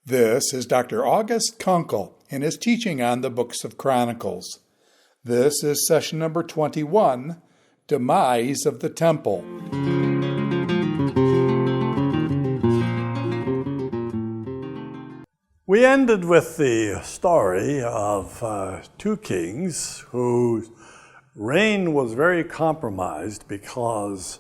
This is Dr. August Konkel in his teaching on the books of Chronicles. This is session number 21, Demise of the Temple. We ended with the story of two kings whose reign was very compromised because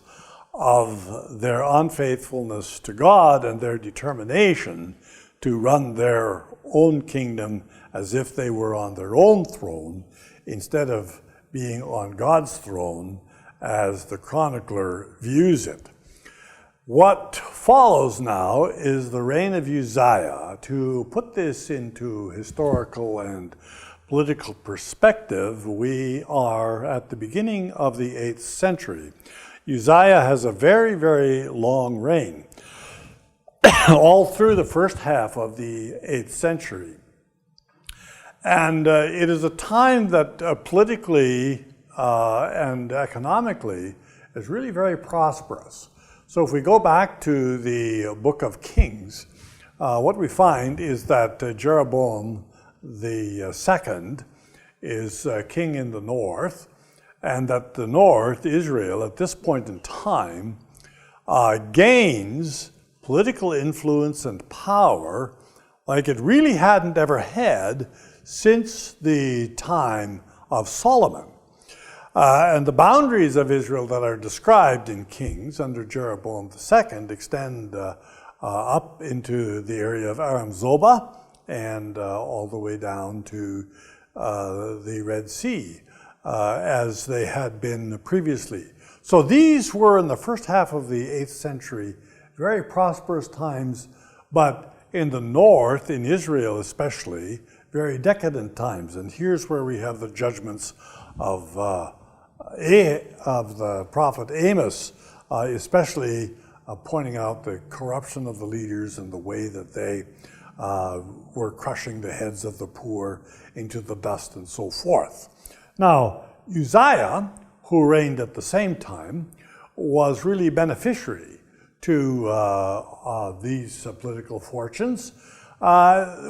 of their unfaithfulness to God and their determination to run their own kingdom as if they were on their own throne instead of being on God's throne as the chronicler views it. What follows now is the reign of Uzziah. To put this into historical and political perspective, we are at the beginning of the 8th century. Uzziah has a very, very long reign, all through the first half of the 8th century. And it is a time that politically and economically is really very prosperous. So if we go back to the book of Kings, what we find is that Jeroboam the second is king in the north, and that the north, Israel, at this point in time, gains political influence and power like it really hadn't ever had since the time of Solomon. And the boundaries of Israel that are described in Kings under Jeroboam II extend up into the area of Aram Zobah and all the way down to the Red Sea, as they had been previously. So these were, in the first half of the 8th century, very prosperous times, but in the north, in Israel especially, very decadent times. And here's where we have the judgments of the prophet Amos, especially pointing out the corruption of the leaders and the way that they were crushing the heads of the poor into the dust and so forth. Now, Uzziah, who reigned at the same time, was really beneficiary to these political fortunes,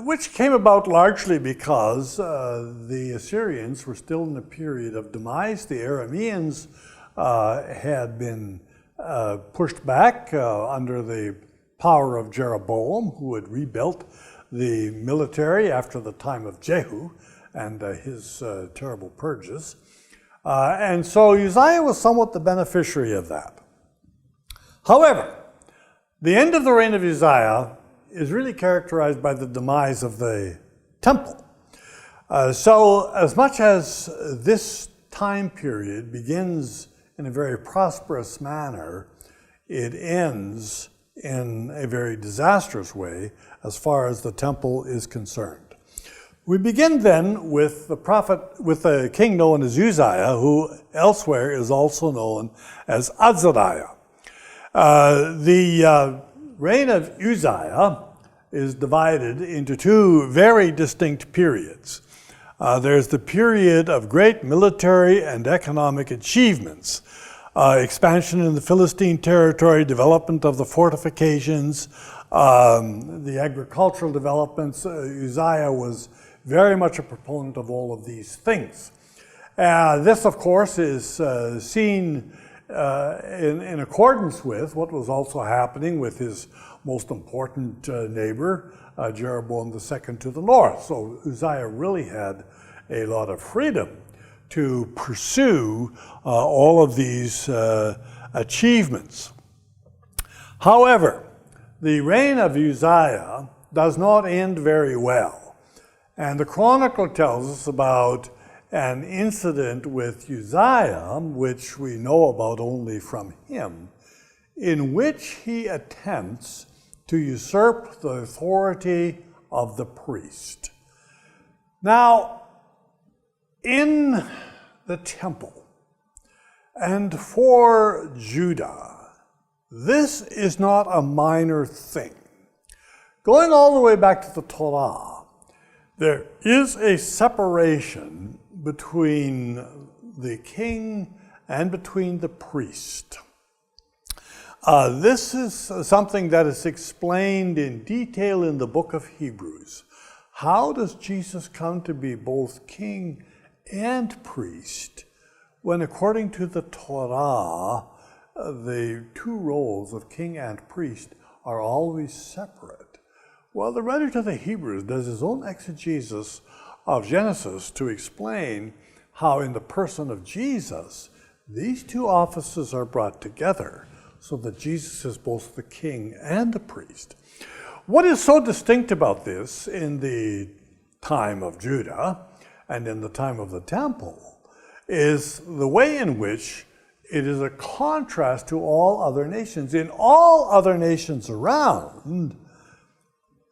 which came about largely because the Assyrians were still in a period of demise. The Arameans had been pushed back under the power of Jeroboam, who had rebuilt the military after the time of Jehu and his terrible purges. And so Uzziah was somewhat the beneficiary of that. However, the end of the reign of Uzziah is really characterized by the demise of the temple. So as much as this time period begins in a very prosperous manner, it ends in a very disastrous way as far as the temple is concerned. We begin then with the king known as Uzziah, who elsewhere is also known as Azariah. The reign of Uzziah is divided into two very distinct periods. There's the period of great military and economic achievements, expansion in the Philistine territory, development of the fortifications, the agricultural developments. Uzziah was very much a proponent of all of these things. This, of course, is seen in accordance with what was also happening with his most important neighbor, Jeroboam II to the north. So Uzziah really had a lot of freedom to pursue all of these achievements. However, the reign of Uzziah does not end very well. And the Chronicle tells us about an incident with Uzziah, which we know about only from him, in which he attempts to usurp the authority of the priest. Now, in the temple and for Judah, this is not a minor thing. Going all the way back to the Torah, there is a separation between the king and between the priest. This is something that is explained in detail in the book of Hebrews. How does Jesus come to be both king and priest when, according to the Torah, the two roles of king and priest are always separate? Well, the writer to the Hebrews does his own exegesis of Genesis to explain how in the person of Jesus, these two offices are brought together so that Jesus is both the king and the priest. What is so distinct about this in the time of Judah and in the time of the temple is the way in which it is a contrast to all other nations. In all other nations around,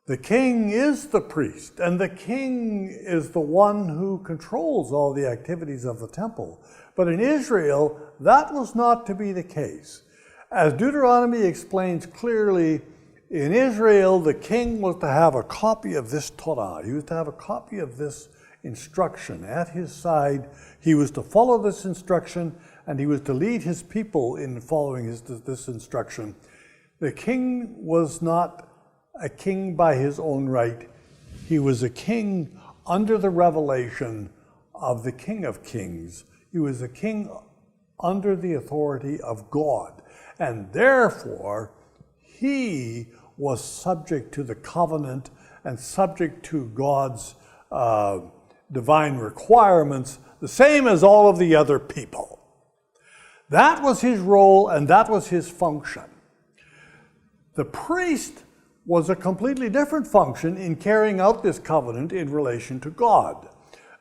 the king is the priest, and the king is the one who controls all the activities of the temple. But in Israel, that was not to be the case. As Deuteronomy explains clearly, in Israel, the king was to have a copy of this Torah. He was to have a copy of this instruction at his side. He was to follow this instruction, and he was to lead his people in following this instruction. The king was not a king by his own right. He was a king under the revelation of the King of Kings. He was a king under the authority of God. And therefore, he was subject to the covenant and subject to God's divine requirements, the same as all of the other people. That was his role and that was his function. The priest was a completely different function in carrying out this covenant in relation to God.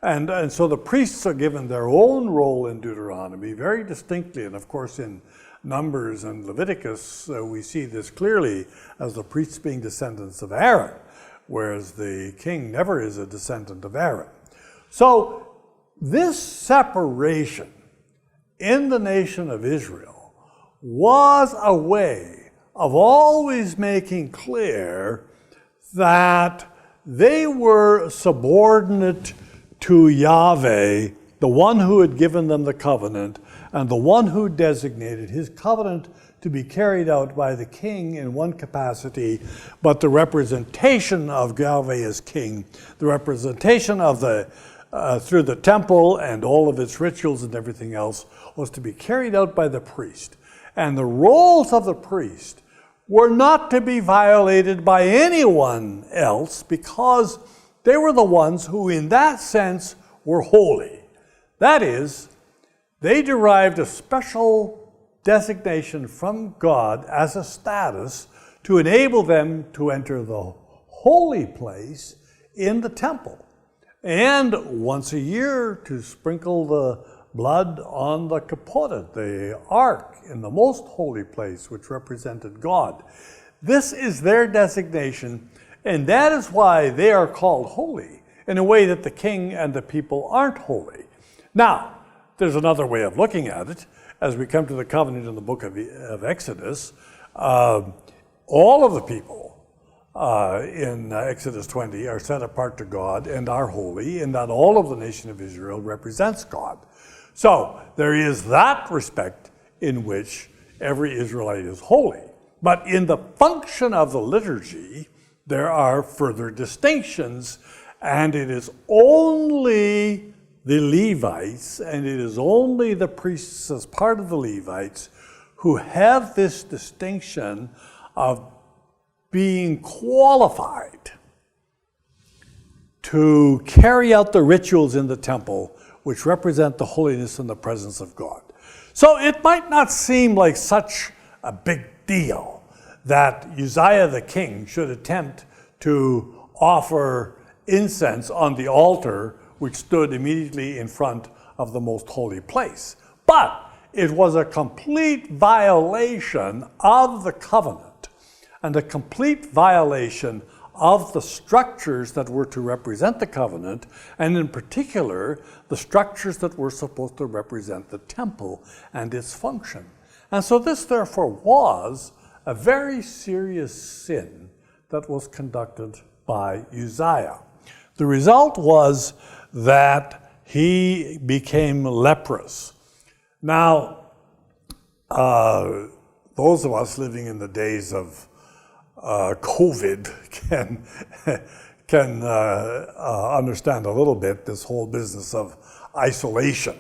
And so the priests are given their own role in Deuteronomy very distinctly, and of course in Numbers and Leviticus, we see this clearly as the priests being descendants of Aaron, whereas the king never is a descendant of Aaron. So this separation in the nation of Israel was a way of always making clear that they were subordinate to Yahweh, the one who had given them the covenant, and the one who designated his covenant to be carried out by the king in one capacity, but the representation of Yahweh as king, the representation of through the temple and all of its rituals and everything else was to be carried out by the priest. And the roles of the priest were not to be violated by anyone else because they were the ones who in that sense were holy. That is, they derived a special designation from God as a status to enable them to enter the holy place in the temple. And once a year to sprinkle the blood on the kapodet, the ark in the most holy place, which represented God. This is their designation, and that is why they are called holy, in a way that the king and the people aren't holy. Now, there's another way of looking at it. As we come to the covenant in the book of Exodus, all of the people in Exodus 20 are set apart to God and are holy, in that all of the nation of Israel represents God. So there is that respect in which every Israelite is holy. But in the function of the liturgy, there are further distinctions, and it is only the Levites, and it is only the priests as part of the Levites who have this distinction of being qualified to carry out the rituals in the temple which represent the holiness and the presence of God. So it might not seem like such a big deal that Uzziah the king should attempt to offer incense on the altar which stood immediately in front of the most holy place. But it was a complete violation of the covenant and a complete violation of the structures that were to represent the covenant, and in particular, the structures that were supposed to represent the temple and its function. And so this, therefore, was a very serious sin that was conducted by Uzziah. The result was that he became leprous. Now, the those of us living in the days of COVID can understand a little bit this whole business of isolation.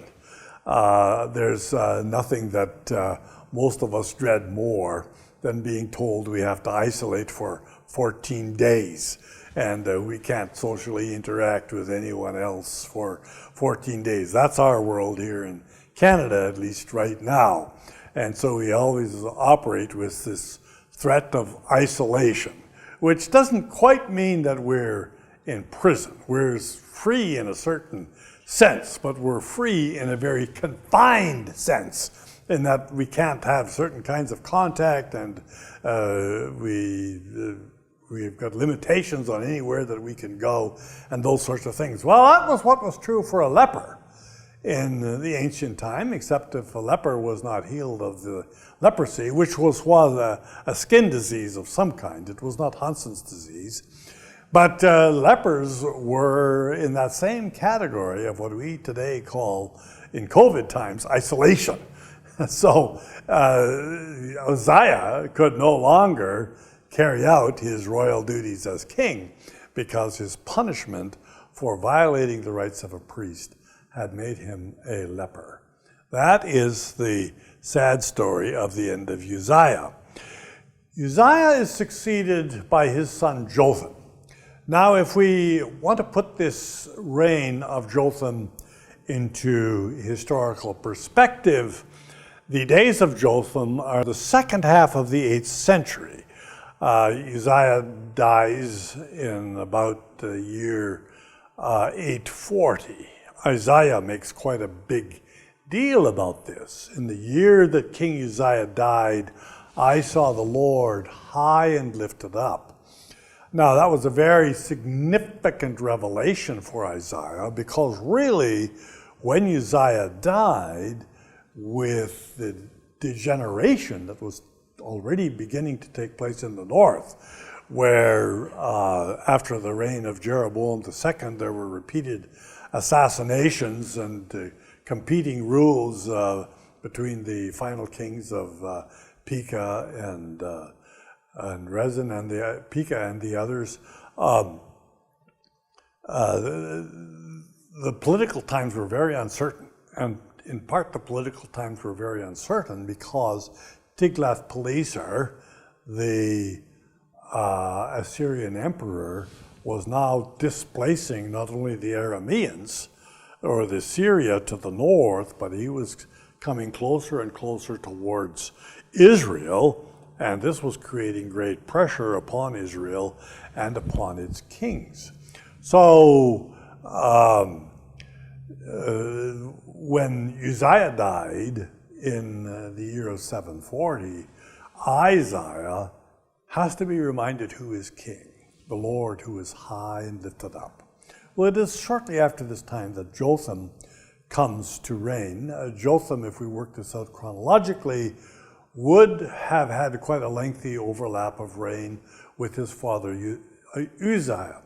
There's nothing that most of us dread more than being told we have to isolate for 14 days and we can't socially interact with anyone else for 14 days. That's our world here in Canada, at least right now. And so we always operate with this threat of isolation, which doesn't quite mean that we're in prison. We're free in a certain sense, but we're free in a very confined sense, in that we can't have certain kinds of contact, and we've got limitations on anywhere that we can go, and those sorts of things. Well, that was what was true for a leper in the ancient time, except if a leper was not healed of the leprosy, which was a skin disease of some kind. It was not Hansen's disease. But lepers were in that same category of what we today call, in COVID times, isolation. So Uzziah could no longer carry out his royal duties as king because his punishment for violating the rights of a priest had made him a leper. That is the sad story of the end of Uzziah. Uzziah is succeeded by his son Jotham. Now, if we want to put this reign of Jotham into historical perspective, the days of Jotham are the second half of the 8th century. Uzziah dies in about the year 840. Isaiah makes quite a big deal about this. In the year that King Uzziah died, I saw the Lord high and lifted up. Now, that was a very significant revelation for Isaiah, because really, when Uzziah died, with the degeneration that was already beginning to take place in the north, where after the reign of Jeroboam II, there were repeated assassinations and competing rules between the final kings of Pekah and Rezin and the Pekah and the others. The political times were very uncertain, and in part the political times were very uncertain because Tiglath-Pileser, the Assyrian emperor, was now displacing not only the Arameans or the Syria to the north, but he was coming closer and closer towards Israel, and this was creating great pressure upon Israel and upon its kings. So when Uzziah died in the year of 740, Isaiah has to be reminded who is king, the Lord who is high and lifted up. Well, it is shortly after this time that Jotham comes to reign. Jotham, if we work this out chronologically, would have had quite a lengthy overlap of reign with his father Uzziah.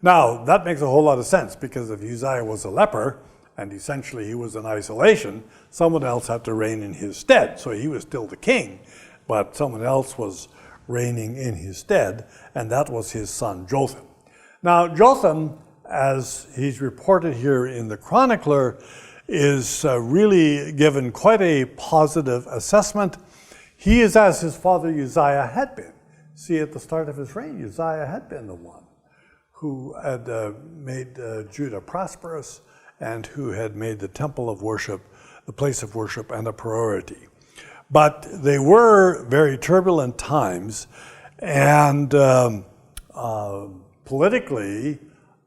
Now, that makes a whole lot of sense, because if Uzziah was a leper, and essentially he was in isolation, someone else had to reign in his stead. So he was still the king, but someone else was reigning in his stead, and that was his son Jotham. Now, Jotham, as he's reported here in the Chronicler, is really given quite a positive assessment. He is as his father Uzziah had been. See, at the start of his reign, Uzziah had been the one who had made Judah prosperous and who had made the temple of worship, the place of worship, and a priority. But they were very turbulent times, and politically,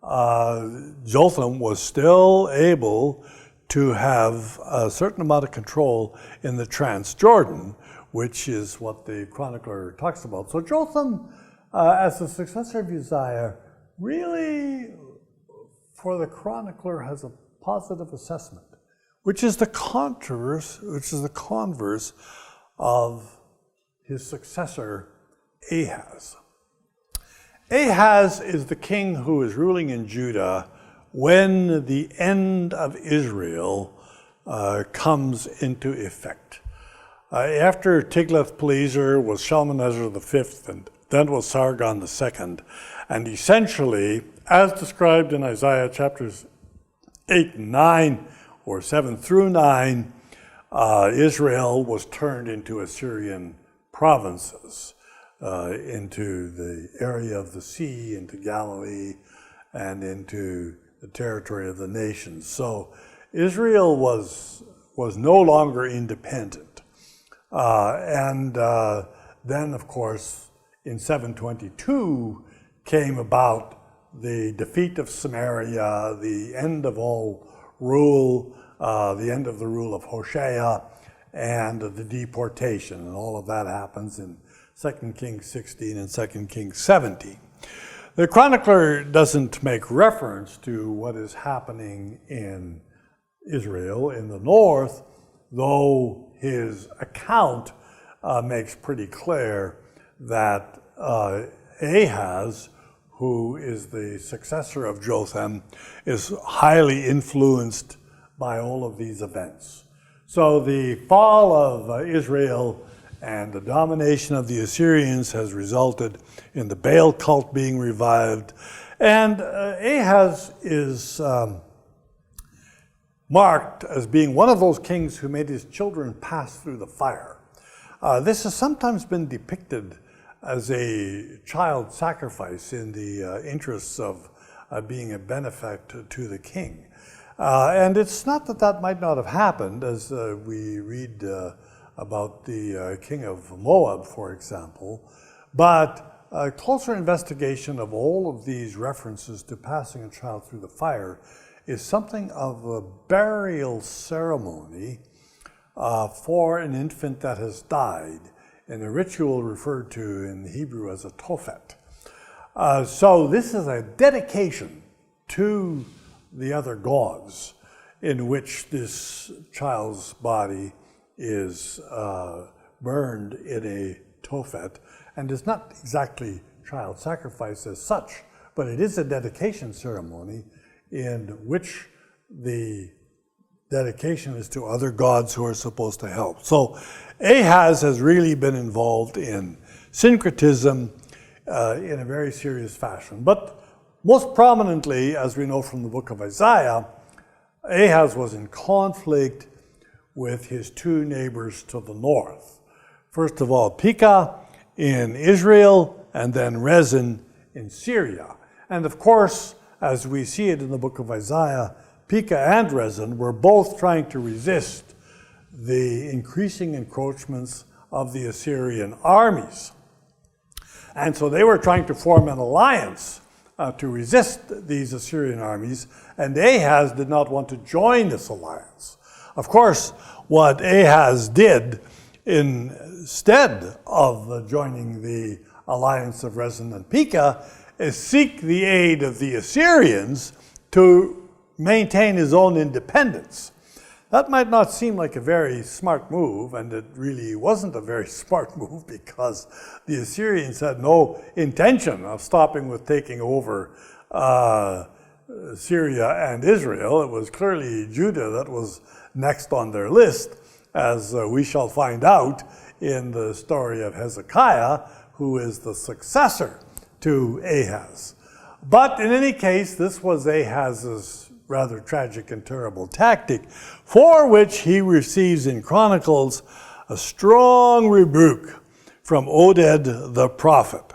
Jotham was still able to have a certain amount of control in the Transjordan, which is what the chronicler talks about. So Jotham, as the successor of Uzziah, really, for the chronicler, has a positive assessment, which is the converse of his successor, Ahaz. Ahaz is the king who is ruling in Judah when the end of Israel comes into effect. After Tiglath-Pileser was Shalmaneser V, and then was Sargon II. And essentially, as described in Isaiah chapters 8 and 9, or 7 through 9, Israel was turned into Assyrian provinces, into the area of the sea, into Galilee, and into the territory of the nations. So Israel was no longer independent. And then, of course, in 722 came about the defeat of Samaria, the end of all rule, the end of the rule of Hoshea, and the deportation. And all of that happens in 2 Kings 16 and 2 Kings 17. The chronicler doesn't make reference to what is happening in Israel in the north, though his account makes pretty clear that Ahaz, who is the successor of Jotham, is highly influenced by all of these events. So the fall of Israel and the domination of the Assyrians has resulted in the Baal cult being revived. And Ahaz is marked as being one of those kings who made his children pass through the fire. This has sometimes been depicted as a child sacrifice in the interests of being a benefactor to the king. And it's not that that might not have happened, as we read about the king of Moab, for example, but a closer investigation of all of these references to passing a child through the fire is something of a burial ceremony for an infant that has died, in a ritual referred to in Hebrew as a tophet. So this is a dedication to the other gods in which this child's body is burned in a tophet, and is not exactly child sacrifice as such, but it is a dedication ceremony in which the dedication is to other gods who are supposed to help. So Ahaz has really been involved in syncretism in a very serious fashion. But most prominently, as we know from the book of Isaiah, Ahaz was in conflict with his two neighbors to the north. First of all, Pekah in Israel, and then Rezin in Syria. And of course, as we see it in the book of Isaiah, Pekah and Rezin were both trying to resist the increasing encroachments of the Assyrian armies. And so they were trying to form an alliance to resist these Assyrian armies, and Ahaz did not want to join this alliance. Of course, what Ahaz did instead of joining the alliance of Rezin and Pekah is seek the aid of the Assyrians to maintain his own independence. That might not seem like a very smart move, and it really wasn't a very smart move, because the Assyrians had no intention of stopping with taking over Syria and Israel. It was clearly Judah that was next on their list, as we shall find out in the story of Hezekiah, who is the successor to Ahaz. But in any case, this was Ahaz's rather tragic and terrible tactic, for which he receives in Chronicles a strong rebuke from Oded the prophet.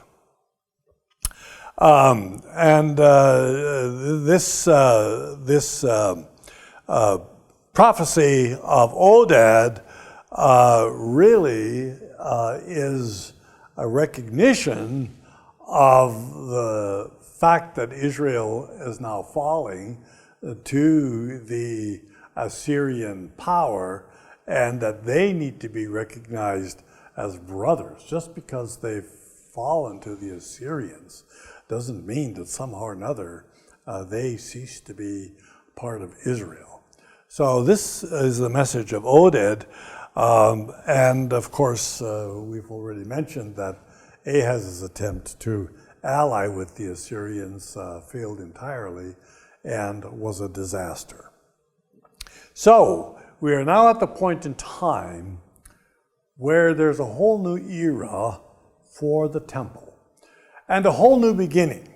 This prophecy of Oded really is a recognition of the fact that Israel is now falling to the Assyrian power, and that they need to be recognized as brothers. Just because they've fallen to the Assyrians doesn't mean that somehow or another they cease to be part of Israel. So this is the message of Oded, and of course we've already mentioned that Ahaz's attempt to ally with the Assyrians failed entirely and was a disaster. So we are now at the point in time where there's a whole new era for the temple and a whole new beginning.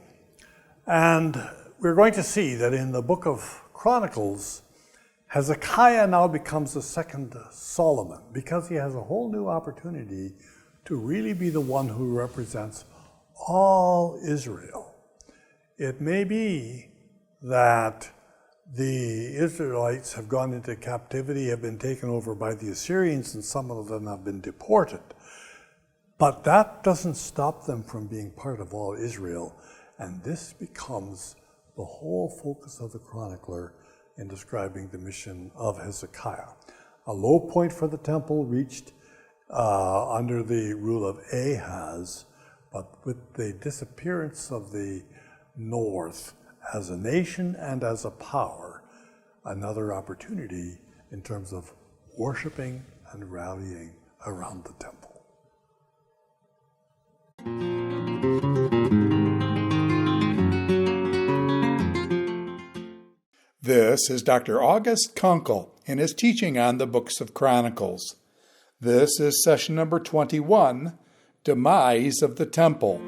And we're going to see that in the book of Chronicles, Hezekiah now becomes the second Solomon because he has a whole new opportunity to really be the one who represents all Israel. It may be that the Israelites have gone into captivity, have been taken over by the Assyrians, and some of them have been deported. But that doesn't stop them from being part of all Israel, and this becomes the whole focus of the chronicler in describing the mission of Hezekiah. A low point for the temple reached under the rule of Ahaz, but with the disappearance of the north as a nation and as a power, another opportunity in terms of worshiping and rallying around the temple. This is Dr. August Konkel in his teaching on the books of Chronicles. This is session number 21, Demise of the Temple.